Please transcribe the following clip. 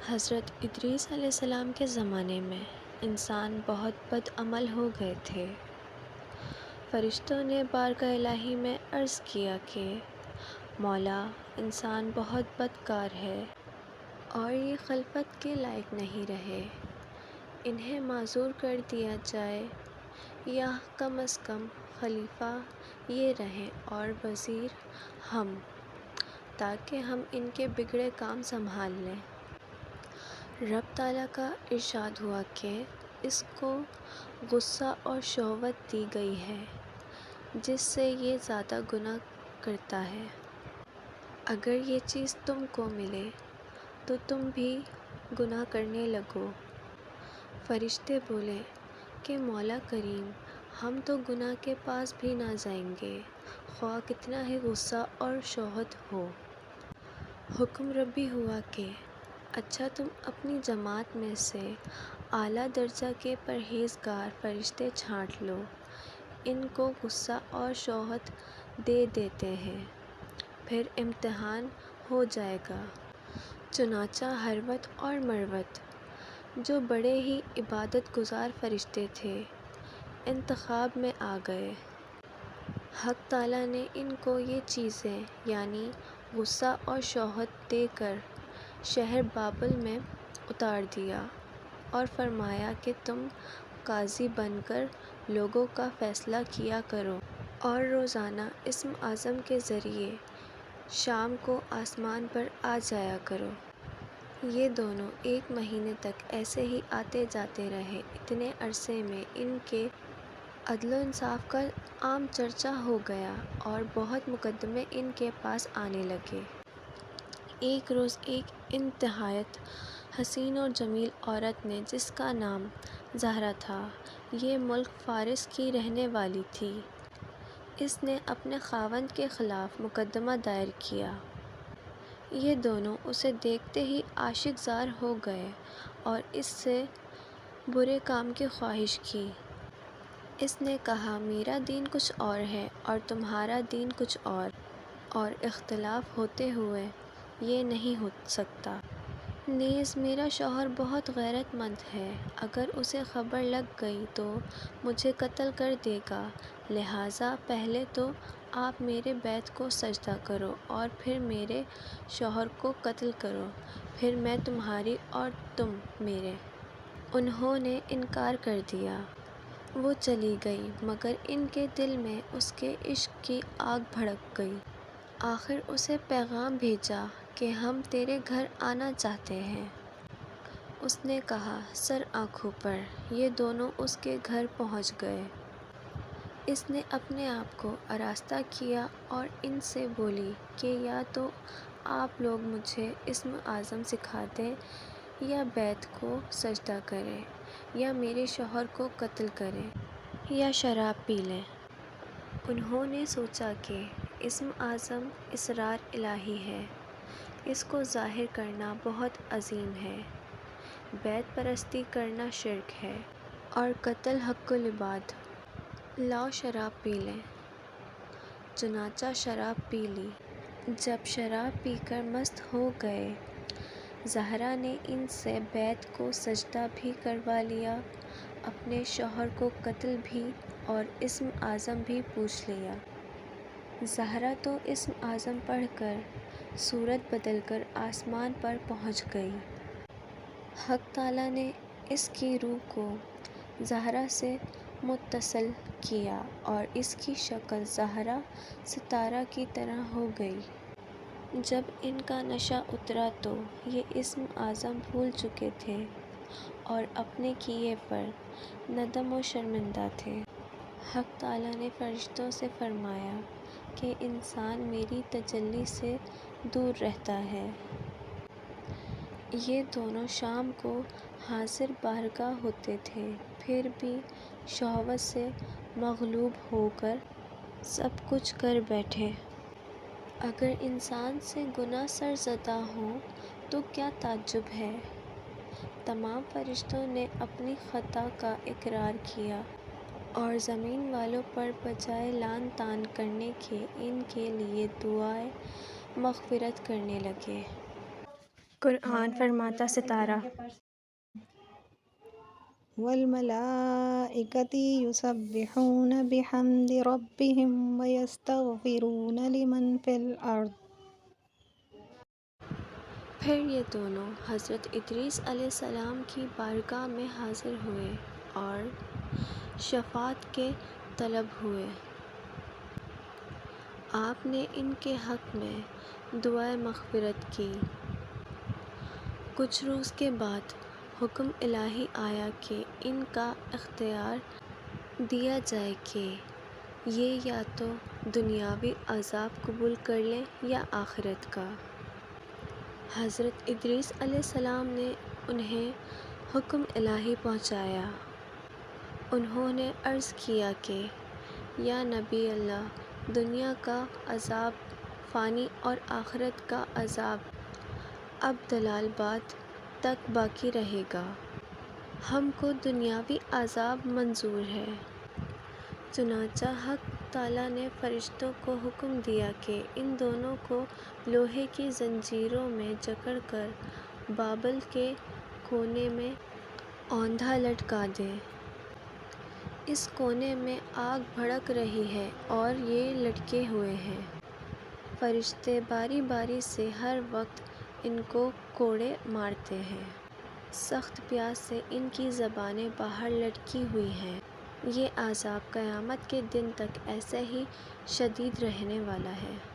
حضرت ادریس علیہ السلام کے زمانے میں انسان بہت بد عمل ہو گئے تھے۔ فرشتوں نے بارگاہ الہی میں عرض کیا کہ مولا، انسان بہت بدکار ہے اور یہ خلفت کے لائق نہیں رہے۔ انہیں معزور کر دیا جائے یا کم از کم خلیفہ یہ رہیں اور وزیر ہم، تاکہ ہم ان کے بگڑے کام سنبھال لیں۔ رب تعالیٰ کا ارشاد ہوا کہ اس کو غصہ اور شہوت دی گئی ہے، جس سے یہ زیادہ گناہ کرتا ہے۔ اگر یہ چیز تم کو ملے تو تم بھی گناہ کرنے لگو۔ فرشتے بولے کہ مولا کریم، ہم تو گناہ کے پاس بھی نہ جائیں گے، خواہ کتنا ہی غصہ اور شہوت ہو۔ حکم ربی ہوا کہ اچھا، تم اپنی جماعت میں سے اعلیٰ درجہ کے پرہیزگار فرشتے چھانٹ لو، ان کو غصہ اور شہوت دے دیتے ہیں، پھر امتحان ہو جائے گا۔ چنانچہ ہروت اور مروت، جو بڑے ہی عبادت گزار فرشتے تھے، انتخاب میں آ گئے۔ حق تعالیٰ نے ان کو یہ چیزیں یعنی غصہ اور شہوت دے کر شہر بابل میں اتار دیا اور فرمایا کہ تم قاضی بن کر لوگوں کا فیصلہ کیا کرو اور روزانہ اسم اعظم کے ذریعے شام کو آسمان پر آ جایا کرو۔ یہ دونوں 1 مہینے تک ایسے ہی آتے جاتے رہے۔ اتنے عرصے میں ان کے عدل و انصاف کا عام چرچا ہو گیا اور بہت مقدمے ان کے پاس آنے لگے۔ ایک روز ایک انتہائیت حسین اور جمیل عورت نے، جس کا نام زہرا تھا، یہ ملک فارس کی رہنے والی تھی، اس نے اپنے خاوند کے خلاف مقدمہ دائر کیا۔ یہ دونوں اسے دیکھتے ہی عاشق زار ہو گئے اور اس سے برے کام کی خواہش کی۔ اس نے کہا، میرا دین کچھ اور ہے اور تمہارا دین کچھ اور اختلاف ہوتے ہوئے یہ نہیں ہو سکتا۔ نیز میرا شوہر بہت غیرت مند ہے، اگر اسے خبر لگ گئی تو مجھے قتل کر دے گا، لہٰذا پہلے تو آپ میرے بیت کو سجدہ کرو اور پھر میرے شوہر کو قتل کرو، پھر میں تمہاری اور تم میرے۔ انہوں نے انکار کر دیا۔ وہ چلی گئی، مگر ان کے دل میں اس کے عشق کی آگ بھڑک گئی۔ آخر اسے پیغام بھیجا کہ ہم تیرے گھر آنا چاہتے ہیں۔ اس نے کہا، سر آنکھوں پر۔ یہ دونوں اس کے گھر پہنچ گئے۔ اس نے اپنے آپ کو آراستہ کیا اور ان سے بولی کہ یا تو آپ لوگ مجھے اسم اعظم سکھا دیں یا بیت کو سجدہ کریں یا میرے شوہر کو قتل کریں یا شراب پی لیں۔ انہوں نے سوچا کہ اسم اعظم اسرار الہی ہے، اس کو ظاہر کرنا بہت عظیم ہے، بیت پرستی کرنا شرک ہے اور قتل حق العباد۔ لاؤ شراب پی لیں۔ چنانچہ شراب پی لی۔ جب شراب پی کر مست ہو گئے، زہرا نے ان سے بیت کو سجدہ بھی کروا لیا، اپنے شوہر کو قتل بھی اور اسم اعظم بھی پوچھ لیا۔ زہرا تو اسم اعظم پڑھ کر صورت بدل کر آسمان پر پہنچ گئی۔ حق تعالیٰ نے اس کی روح کو زہرا سے متصل کیا اور اس کی شکل زہرا ستارہ کی طرح ہو گئی۔ جب ان کا نشہ اترا تو یہ اسم اعظم بھول چکے تھے اور اپنے کیے پر ندم و شرمندہ تھے۔ حق تعالیٰ نے فرشتوں سے فرمایا کہ انسان میری تجلی سے دور رہتا ہے۔ یہ دونوں شام کو حاضر بارگاہ ہوتے تھے، پھر بھی شہوت سے مغلوب ہو کر سب کچھ کر بیٹھے۔ اگر انسان سے گناہ سر زدہ ہوں تو کیا تعجب ہے؟ تمام فرشتوں نے اپنی خطا کا اقرار کیا اور زمین والوں پر بجائے لعن طعن کرنے کے ان کے لیے دعائے مغفرت کرنے لگے۔ قرآن فرماتا ستارہ والملائکۃ یسبحون بحمد ربہم ویستغفرون لمن فی الارض۔ پھر یہ دونوں حضرت ادریس علیہ السلام کی بارگاہ میں حاضر ہوئے اور شفاعت کے طلب ہوئے۔ آپ نے ان کے حق میں دعائے مغفرت کی۔ کچھ روز کے بعد حکم الہی آیا کہ ان کا اختیار دیا جائے کہ یہ یا تو دنیاوی عذاب قبول کر لیں یا آخرت کا۔ حضرت ادریس علیہ السلام نے انہیں حکم الہی پہنچایا۔ انہوں نے عرض کیا کہ یا نبی اللہ، دنیا کا عذاب فانی اور آخرت کا عذاب ابدال بعد تک باقی رہے گا۔ ہم کو دنیاوی عذاب منظور ہے۔ چنانچہ حق تعالیٰ نے فرشتوں کو حکم دیا کہ ان دونوں کو لوہے کی زنجیروں میں جکڑ کر بابل کے کونے میں اوندھا لٹکا دیں۔ اس کونے میں آگ بھڑک رہی ہے اور یہ لٹکے ہوئے ہیں۔ فرشتے باری باری سے ہر وقت ان کو کوڑے مارتے ہیں۔ سخت پیاس سے ان کی زبانیں باہر لٹکی ہوئی ہیں۔ یہ عذاب قیامت کے دن تک ایسے ہی شدید رہنے والا ہے۔